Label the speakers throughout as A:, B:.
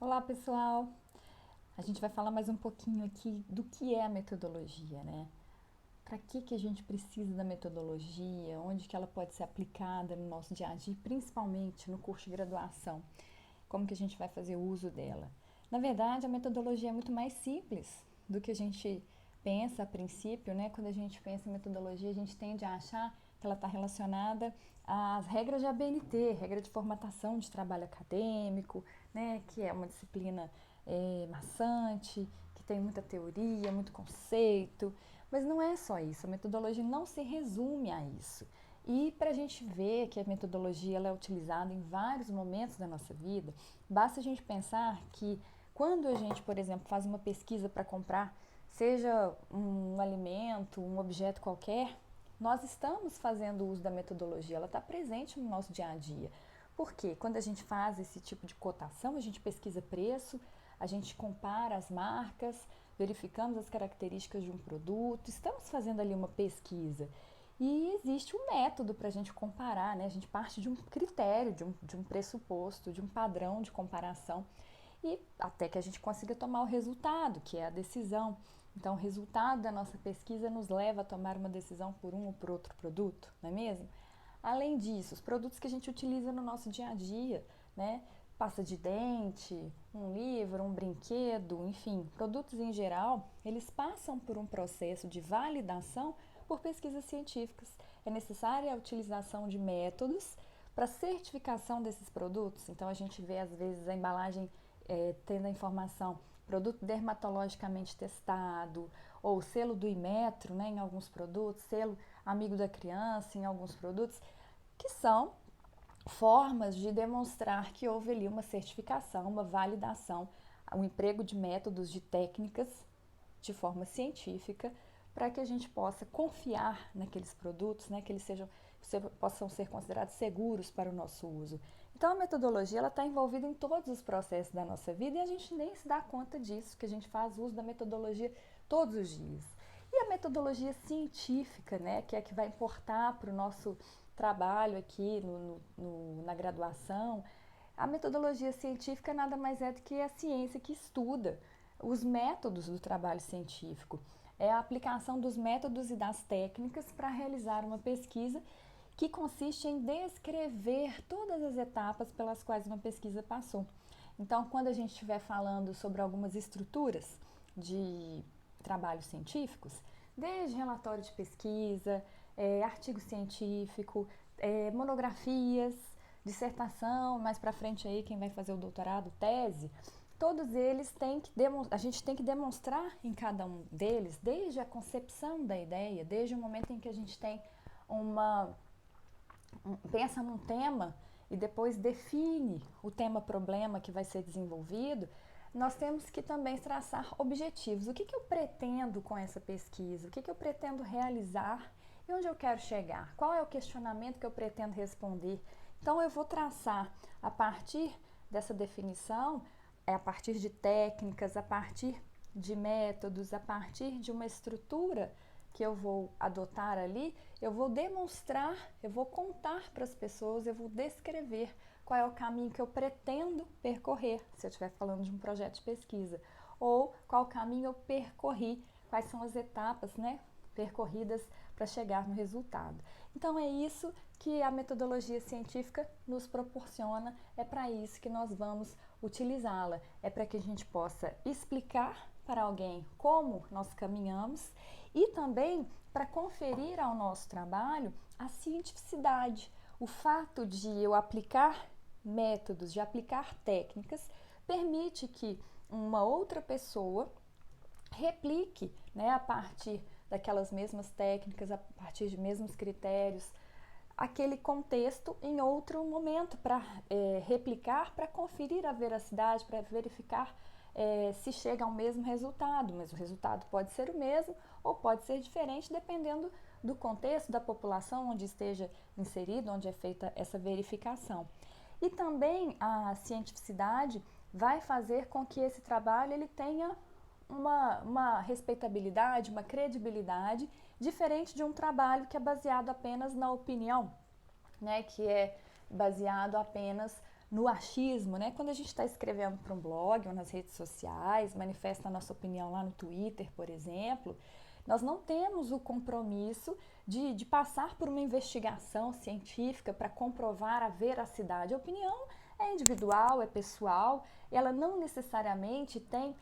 A: Olá, pessoal! A gente vai falar mais um pouquinho aqui do que é a metodologia, né? Para que a gente precisa da metodologia, onde que ela pode ser aplicada no nosso dia a dia, principalmente no curso de graduação, como que a gente vai fazer uso dela. Na verdade, a metodologia é muito mais simples do que a gente pensa a princípio, né? Quando a gente pensa em metodologia, a gente tende a achar que ela está relacionada às regras de ABNT, regra de formatação de trabalho acadêmico, né? Que é uma disciplina maçante, que tem muita teoria, muito conceito, mas não é só isso. A metodologia não se resume a isso. E para a gente ver que a metodologia ela é utilizada em vários momentos da nossa vida, basta a gente pensar que quando a gente, por exemplo, faz uma pesquisa para comprar, seja um alimento, um objeto qualquer, nós estamos fazendo uso da metodologia, ela está presente no nosso dia a dia. Por quê? Quando a gente faz esse tipo de cotação, a gente pesquisa preço, a gente compara as marcas, verificamos as características de um produto, estamos fazendo ali uma pesquisa. E existe um método para a gente comparar, né? A gente parte de um critério, de um pressuposto, de um padrão de comparação e até que a gente consiga tomar o resultado, que é a decisão. Então, o resultado da nossa pesquisa nos leva a tomar uma decisão por um ou por outro produto, não é mesmo? Além disso, os produtos que a gente utiliza no nosso dia a dia, né? Pasta de dente, um livro, um brinquedo, enfim, produtos em geral, eles passam por um processo de validação por pesquisas científicas. É necessária a utilização de métodos para certificação desses produtos. Então, a gente vê, às vezes, a embalagem tendo a informação produto dermatologicamente testado, ou selo do Inmetro, né, em alguns produtos, selo amigo da criança em alguns produtos, que são formas de demonstrar que houve ali uma certificação, uma validação, o emprego de métodos, de técnicas de forma científica para que a gente possa confiar naqueles produtos, né, que eles possam ser considerados seguros para o nosso uso. Então a metodologia ela está envolvida em todos os processos da nossa vida e a gente nem se dá conta disso, que a gente faz uso da metodologia todos os dias. E a metodologia científica, né, que é a que vai importar para o nosso trabalho aqui na graduação, a metodologia científica nada mais é do que a ciência que estuda os métodos do trabalho científico. É a aplicação dos métodos e das técnicas para realizar uma pesquisa que consiste em descrever todas as etapas pelas quais uma pesquisa passou. Então, quando a gente estiver falando sobre algumas estruturas de trabalhos científicos, desde relatório de pesquisa, artigo científico, monografias, dissertação, mais para frente aí quem vai fazer o doutorado, tese, todos eles a gente tem que demonstrar em cada um deles, desde a concepção da ideia, desde o momento em que a gente tem pensa num tema e depois define o tema-problema que vai ser desenvolvido, nós temos que também traçar objetivos. O que eu pretendo com essa pesquisa? O que eu pretendo realizar e onde eu quero chegar? Qual é o questionamento que eu pretendo responder? Então, eu vou traçar a partir dessa definição, a partir de técnicas, a partir de métodos, a partir de uma estrutura que eu vou adotar ali, eu vou demonstrar, eu vou contar para as pessoas, eu vou descrever qual é o caminho que eu pretendo percorrer, se eu estiver falando de um projeto de pesquisa, ou qual caminho eu percorri, quais são as etapas, né, percorridas para chegar no resultado. Então é isso que a metodologia científica nos proporciona, é para isso que nós vamos utilizá-la, é para que a gente possa explicar para alguém como nós caminhamos e também para conferir ao nosso trabalho a cientificidade. O fato de eu aplicar métodos, de aplicar técnicas, permite que uma outra pessoa replique, né, a partir daquelas mesmas técnicas, a partir de mesmos critérios, aquele contexto em outro momento para replicar, para conferir a veracidade, para verificar se chega ao mesmo resultado, mas o resultado pode ser o mesmo ou pode ser diferente dependendo do contexto da população onde esteja inserido, onde é feita essa verificação. E também a cientificidade vai fazer com que esse trabalho ele tenha uma respeitabilidade, uma credibilidade diferente de um trabalho que é baseado apenas na opinião, né, que é baseado apenas no achismo, né? Quando a gente está escrevendo para um blog ou nas redes sociais, manifesta a nossa opinião lá no Twitter, por exemplo, nós não temos o compromisso de passar por uma investigação científica para comprovar a veracidade. A opinião é individual, é pessoal, ela não necessariamente tem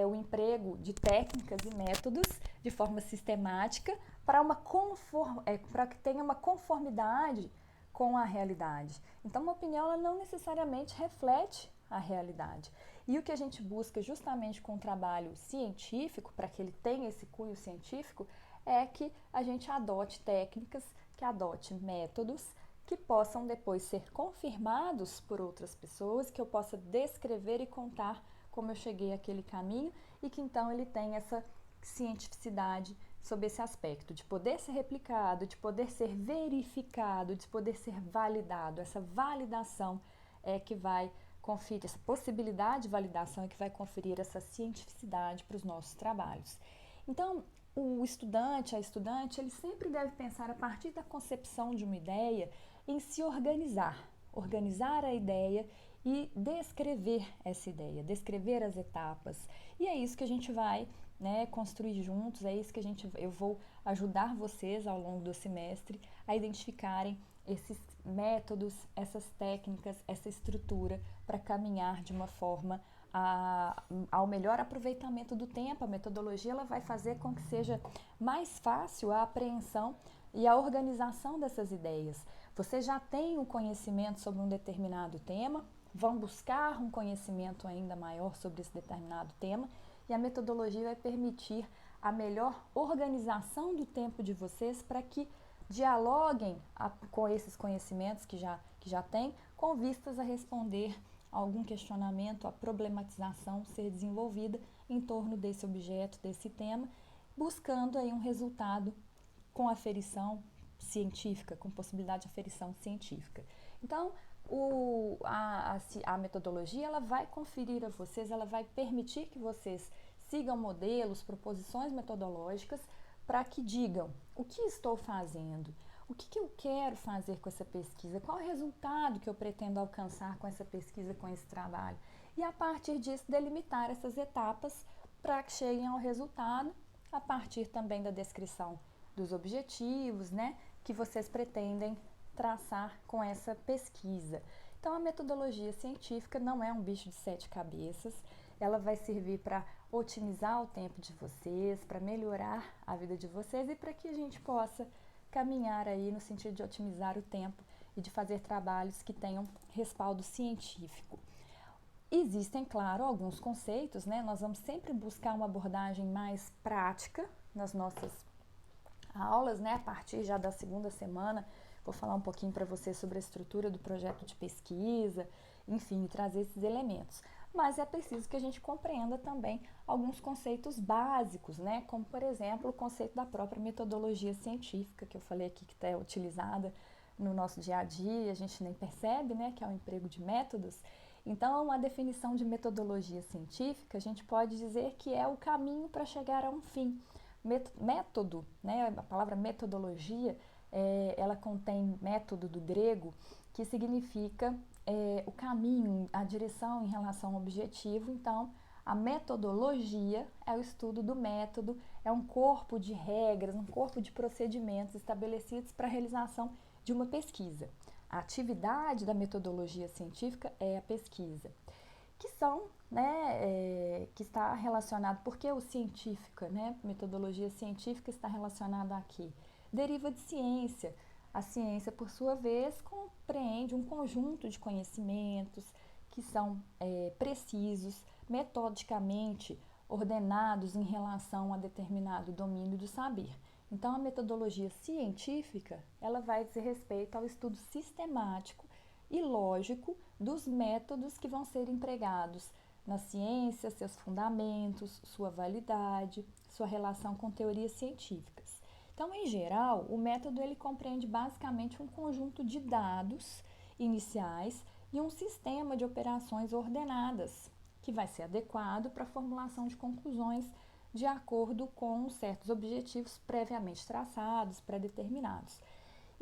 A: o emprego de técnicas e métodos de forma sistemática para que tenha uma conformidade com a realidade. Então, uma opinião ela não necessariamente reflete a realidade. E o que a gente busca justamente com o trabalho científico, para que ele tenha esse cunho científico, é que a gente adote técnicas, que adote métodos que possam depois ser confirmados por outras pessoas, que eu possa descrever e contar como eu cheguei àquele caminho e que então ele tenha essa cientificidade sob esse aspecto, de poder ser replicado, de poder ser verificado, de poder ser validado. Essa validação é que vai conferir, essa possibilidade de validação é que vai conferir essa cientificidade para os nossos trabalhos. Então, o estudante, a estudante, ele sempre deve pensar a partir da concepção de uma ideia em se organizar a ideia e descrever essa ideia, descrever as etapas. E é isso que a gente vai construir juntos, é isso que eu vou ajudar vocês ao longo do semestre a identificarem esses métodos, essas técnicas, essa estrutura para caminhar de uma forma ao melhor aproveitamento do tempo. A metodologia ela vai fazer com que seja mais fácil a apreensão e a organização dessas ideias. Você já tem um conhecimento sobre um determinado tema, vão buscar um conhecimento ainda maior sobre esse determinado tema, e a metodologia vai permitir a melhor organização do tempo de vocês para que dialoguem com esses conhecimentos que já têm, com vistas a responder a algum questionamento, a problematização ser desenvolvida em torno desse objeto, desse tema, buscando aí um resultado com aferição científica, com possibilidade de aferição científica. Então, a metodologia ela vai conferir a vocês, ela vai permitir que vocês sigam modelos, proposições metodológicas para que digam o que estou fazendo, o que eu quero fazer com essa pesquisa, qual é o resultado que eu pretendo alcançar com essa pesquisa, com esse trabalho. E a partir disso, delimitar essas etapas para que cheguem ao resultado, a partir também da descrição dos objetivos, que vocês pretendem traçar com essa pesquisa. Então, a metodologia científica não é um bicho de 7 cabeças, ela vai servir para otimizar o tempo de vocês, para melhorar a vida de vocês e para que a gente possa caminhar aí no sentido de otimizar o tempo e de fazer trabalhos que tenham respaldo científico. Existem, claro, alguns conceitos, nós vamos sempre buscar uma abordagem mais prática nas nossas aulas, a partir já da segunda semana, vou falar um pouquinho para vocês sobre a estrutura do projeto de pesquisa, enfim, trazer esses elementos. Mas é preciso que a gente compreenda também alguns conceitos básicos, como, por exemplo, o conceito da própria metodologia científica, que eu falei aqui que é utilizada no nosso dia a dia, a gente nem percebe, que é o emprego de métodos. Então, a definição de metodologia científica, a gente pode dizer que é o caminho para chegar a um fim. Método, a palavra metodologia, ela contém método do grego, que significa o caminho, a direção em relação ao objetivo. Então, a metodologia é o estudo do método, é um corpo de regras, um corpo de procedimentos estabelecidos para a realização de uma pesquisa. A atividade da metodologia científica é a pesquisa, que são, que está relacionado, porque o científica, metodologia científica está relacionada a quê? Deriva de ciência. A ciência, por sua vez, compreende um conjunto de conhecimentos que são precisos, metodicamente ordenados em relação a determinado domínio do saber. Então, a metodologia científica, ela vai dizer respeito ao estudo sistemático e lógico dos métodos que vão ser empregados na ciência, seus fundamentos, sua validade, sua relação com teorias científicas. Então, em geral, o método ele compreende basicamente um conjunto de dados iniciais e um sistema de operações ordenadas, que vai ser adequado para a formulação de conclusões de acordo com certos objetivos previamente traçados, pré-determinados.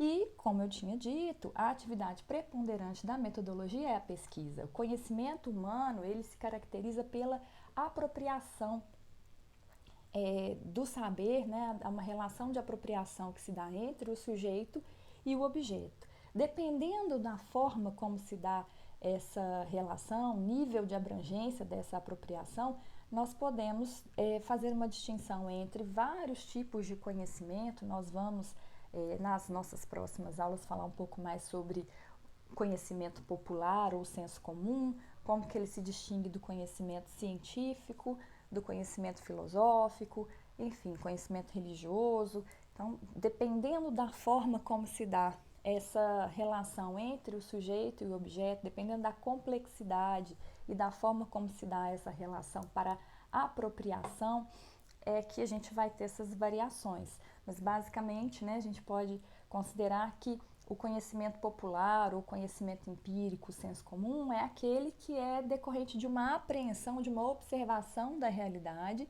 A: E, como eu tinha dito, a atividade preponderante da metodologia é a pesquisa. O conhecimento humano, ele se caracteriza pela apropriação do saber, né? Há uma relação de apropriação que se dá entre o sujeito e o objeto. Dependendo da forma como se dá essa relação, nível de abrangência dessa apropriação, nós podemos fazer uma distinção entre vários tipos de conhecimento. Nós vamos, nas nossas próximas aulas, falar um pouco mais sobre conhecimento popular ou senso comum, como que ele se distingue do conhecimento científico, do conhecimento filosófico, enfim, conhecimento religioso. Então, dependendo da forma como se dá essa relação entre o sujeito e o objeto, dependendo da complexidade e da forma como se dá essa relação para a apropriação, é que a gente vai ter essas variações. Mas, basicamente, né, a gente pode considerar que o conhecimento popular ou conhecimento empírico, senso comum, é aquele que é decorrente de uma apreensão, de uma observação da realidade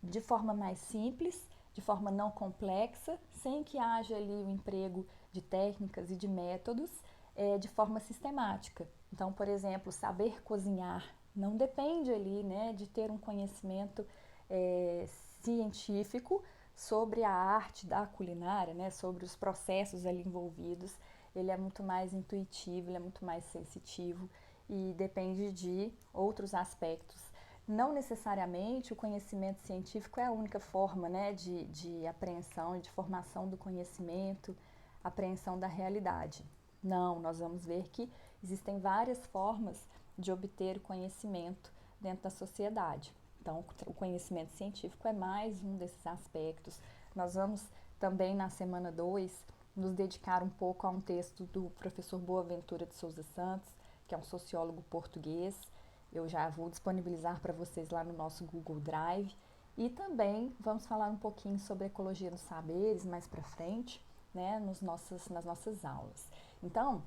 A: de forma mais simples, de forma não complexa, sem que haja ali o emprego de técnicas e de métodos de forma sistemática. Então, por exemplo, saber cozinhar não depende ali, né, de ter um conhecimento científico sobre a arte da culinária, né, sobre os processos ali envolvidos. Ele é muito mais intuitivo, ele é muito mais sensitivo e depende de outros aspectos. Não necessariamente o conhecimento científico é a única forma, né, de apreensão e de formação do conhecimento, apreensão da realidade. Não, nós vamos ver que existem várias formas de obter o conhecimento dentro da sociedade. Então, o conhecimento científico é mais um desses aspectos. Nós vamos também, na semana 2, nos dedicar um pouco a um texto do professor Boaventura de Souza Santos, que é um sociólogo português. Eu já vou disponibilizar para vocês lá no nosso Google Drive. E também vamos falar um pouquinho sobre ecologia dos saberes mais para frente, né, nas nossas aulas. Então,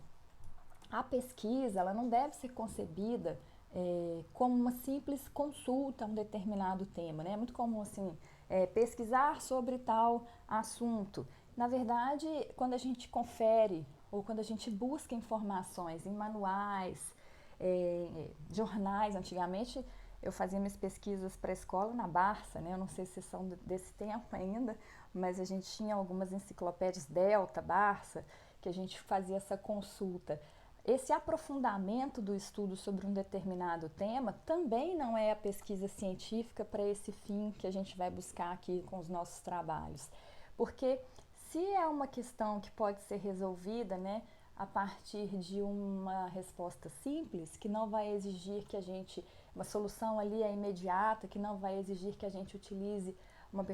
A: a pesquisa ela não deve ser concebida como uma simples consulta a um determinado tema, né? É muito comum assim, pesquisar sobre tal assunto. Na verdade, quando a gente confere ou quando a gente busca informações em manuais, jornais, antigamente eu fazia minhas pesquisas para a escola na Barça, né? Eu não sei se são desse tempo ainda, mas a gente tinha algumas enciclopédias Delta, Barça, que a gente fazia essa consulta. Esse aprofundamento do estudo sobre um determinado tema também não é a pesquisa científica para esse fim que a gente vai buscar aqui com os nossos trabalhos. Porque se é uma questão que pode ser resolvida, né, a partir de uma resposta simples, que não vai exigir que a gente, uma solução ali é imediata, que não vai exigir que a gente utilize uma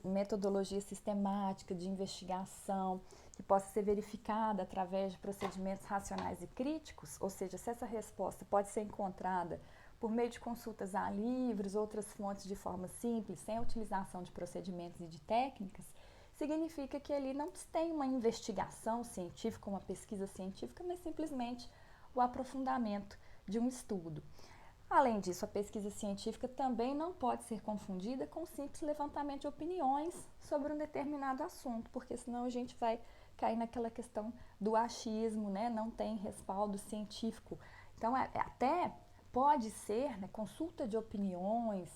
A: metodologia sistemática de investigação, que possa ser verificada através de procedimentos racionais e críticos, ou seja, se essa resposta pode ser encontrada por meio de consultas a livros, outras fontes de forma simples, sem a utilização de procedimentos e de técnicas, significa que ali não se tem uma investigação científica, uma pesquisa científica, mas simplesmente o aprofundamento de um estudo. Além disso, a pesquisa científica também não pode ser confundida com o simples levantamento de opiniões sobre um determinado assunto, porque senão a gente vai cair naquela questão do achismo, né? Não tem respaldo científico. Então, até pode ser, né, consulta de opiniões,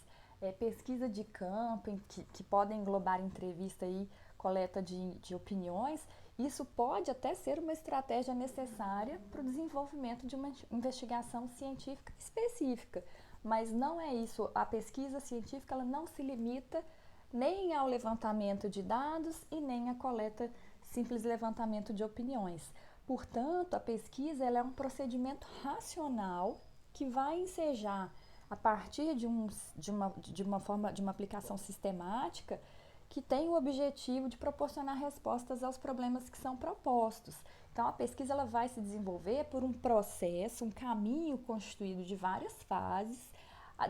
A: pesquisa de campo, que podem englobar entrevista e coleta de opiniões. Isso pode até ser uma estratégia necessária para o desenvolvimento de uma investigação científica específica, mas não é isso. A pesquisa científica ela não se limita nem ao levantamento de dados e nem à coleta simples levantamento de opiniões. Portanto, a pesquisa ela é um procedimento racional que vai ensejar a partir de uma aplicação sistemática que tem o objetivo de proporcionar respostas aos problemas que são propostos. Então, a pesquisa ela vai se desenvolver por um processo, um caminho constituído de várias fases,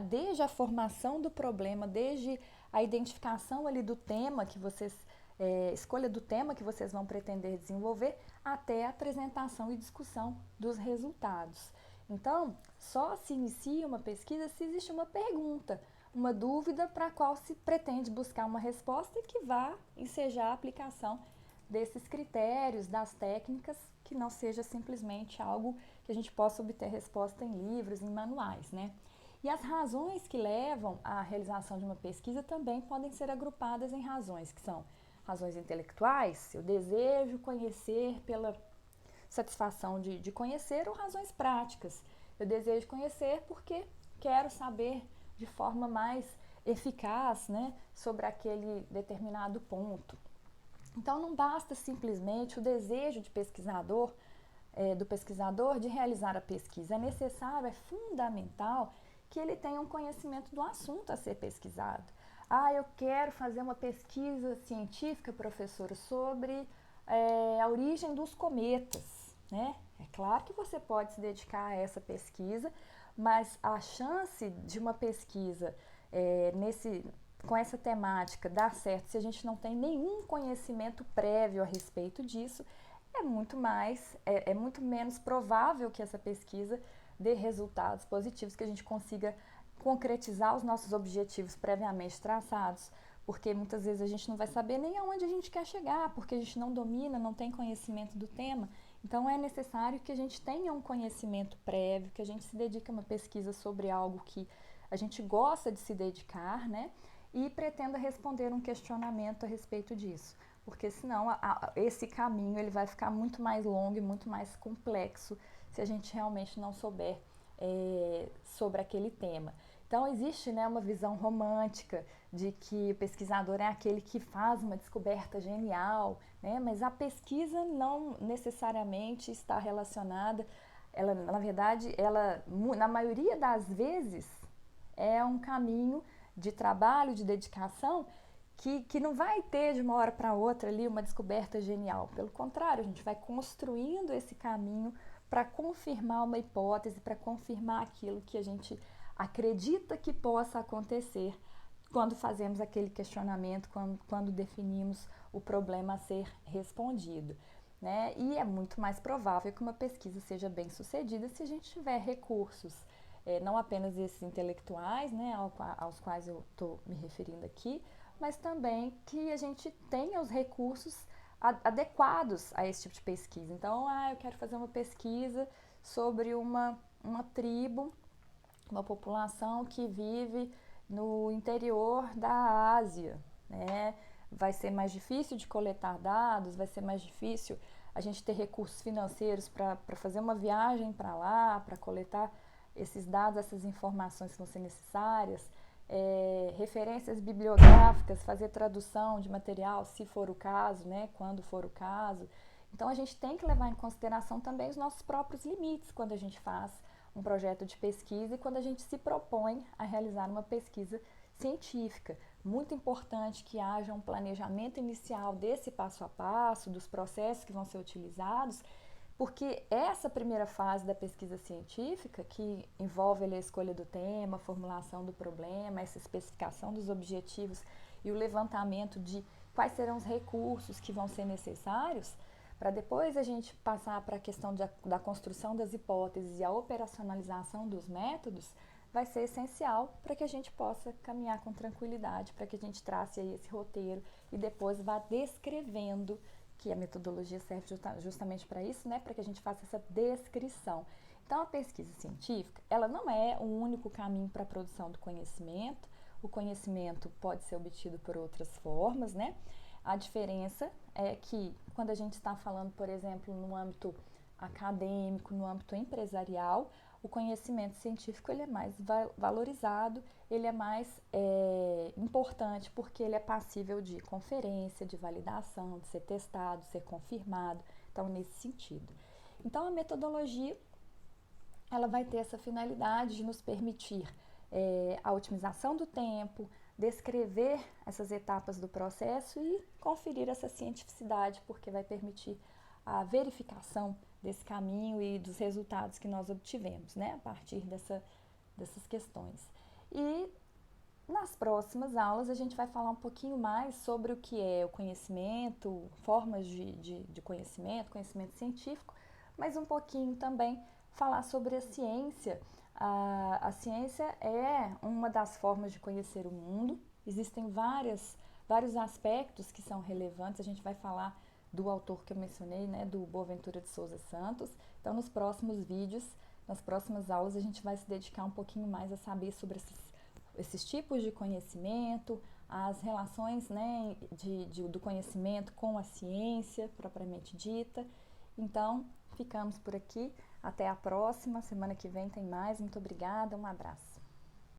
A: desde a formação do problema, desde a identificação ali do tema que vocês, escolha do tema que vocês vão pretender desenvolver, até a apresentação e discussão dos resultados. Então, só se inicia uma pesquisa se existe uma pergunta, uma dúvida para a qual se pretende buscar uma resposta que vá ensejar a aplicação desses critérios, das técnicas, que não seja simplesmente algo que a gente possa obter resposta em livros, em manuais, né? E as razões que levam à realização de uma pesquisa também podem ser agrupadas em razões, que são razões intelectuais, eu desejo conhecer pela satisfação de conhecer, ou razões práticas, eu desejo conhecer porque quero saber de forma mais eficaz, né, sobre aquele determinado ponto. Então não basta simplesmente o desejo do pesquisador de realizar a pesquisa. É necessário, é fundamental que ele tenha um conhecimento do assunto a ser pesquisado. Ah, eu quero fazer uma pesquisa científica, professora, sobre a origem dos cometas, né? É claro que você pode se dedicar a essa pesquisa, mas a chance de uma pesquisa com essa temática dar certo se a gente não tem nenhum conhecimento prévio a respeito disso, é muito menos provável que essa pesquisa dê resultados positivos, que a gente consiga concretizar os nossos objetivos previamente traçados, porque muitas vezes a gente não vai saber nem aonde a gente quer chegar, porque a gente não domina, não tem conhecimento do tema. Então é necessário que a gente tenha um conhecimento prévio, que a gente se dedique a uma pesquisa sobre algo que a gente gosta de se dedicar, né? E pretenda responder um questionamento a respeito disso, porque senão esse caminho ele vai ficar muito mais longo e muito mais complexo se a gente realmente não souber sobre aquele tema. Então existe, né, uma visão romântica de que o pesquisador é aquele que faz uma descoberta genial, né, mas a pesquisa não necessariamente está relacionada, ela, na verdade, ela, na maioria das vezes, é um caminho de trabalho, de dedicação, que não vai ter de uma hora para outra ali uma descoberta genial. Pelo contrário, a gente vai construindo esse caminho para confirmar uma hipótese, para confirmar aquilo que a gente acredita que possa acontecer quando fazemos aquele questionamento, quando definimos o problema a ser respondido. Né? E é muito mais provável que uma pesquisa seja bem sucedida se a gente tiver recursos, não apenas esses intelectuais, né, aos quais eu estou me referindo aqui, mas também que a gente tenha os recursos adequados a esse tipo de pesquisa. Então, eu quero fazer uma pesquisa sobre uma tribo, uma população que vive no interior da Ásia, né? Vai ser mais difícil de coletar dados, vai ser mais difícil a gente ter recursos financeiros para fazer uma viagem para lá, para coletar esses dados, essas informações que vão ser necessárias, referências bibliográficas, fazer tradução de material, se for o caso, né, quando for o caso. Então a gente tem que levar em consideração também os nossos próprios limites quando a gente faz um projeto de pesquisa e quando a gente se propõe a realizar uma pesquisa científica. Muito importante que haja um planejamento inicial desse passo a passo, dos processos que vão ser utilizados, porque essa primeira fase da pesquisa científica, que envolve a escolha do tema, a formulação do problema, essa especificação dos objetivos e o levantamento de quais serão os recursos que vão ser necessários, para depois a gente passar para a questão da construção das hipóteses e a operacionalização dos métodos, vai ser essencial para que a gente possa caminhar com tranquilidade, para que a gente trace aí esse roteiro e depois vá descrevendo, que a metodologia serve justamente para isso, né, para que a gente faça essa descrição. Então, a pesquisa científica, ela não é o único caminho para a produção do conhecimento. O conhecimento pode ser obtido por outras formas, né? A diferença é que quando a gente está falando, por exemplo, no âmbito acadêmico, no âmbito empresarial, o conhecimento científico ele é mais valorizado, ele é mais importante porque ele é passível de conferência, de validação, de ser testado, ser confirmado, então nesse sentido. Então a metodologia ela vai ter essa finalidade de nos permitir a otimização do tempo, descrever essas etapas do processo e conferir essa cientificidade, porque vai permitir a verificação desse caminho e dos resultados que nós obtivemos, né, a partir dessas questões. E nas próximas aulas a gente vai falar um pouquinho mais sobre o que é o conhecimento, formas de conhecimento, conhecimento científico, mas um pouquinho também falar sobre a ciência. A ciência é uma das formas de conhecer o mundo. Existem vários aspectos que são relevantes. A gente vai falar do autor que eu mencionei, né, do Boaventura de Souza Santos. Então, nos próximos vídeos, nas próximas aulas, a gente vai se dedicar um pouquinho mais a saber sobre esses tipos de conhecimento, as relações, né, do conhecimento com a ciência propriamente dita. Então, ficamos por aqui. Até a próxima. Semana que vem tem mais. Muito obrigada. Um abraço.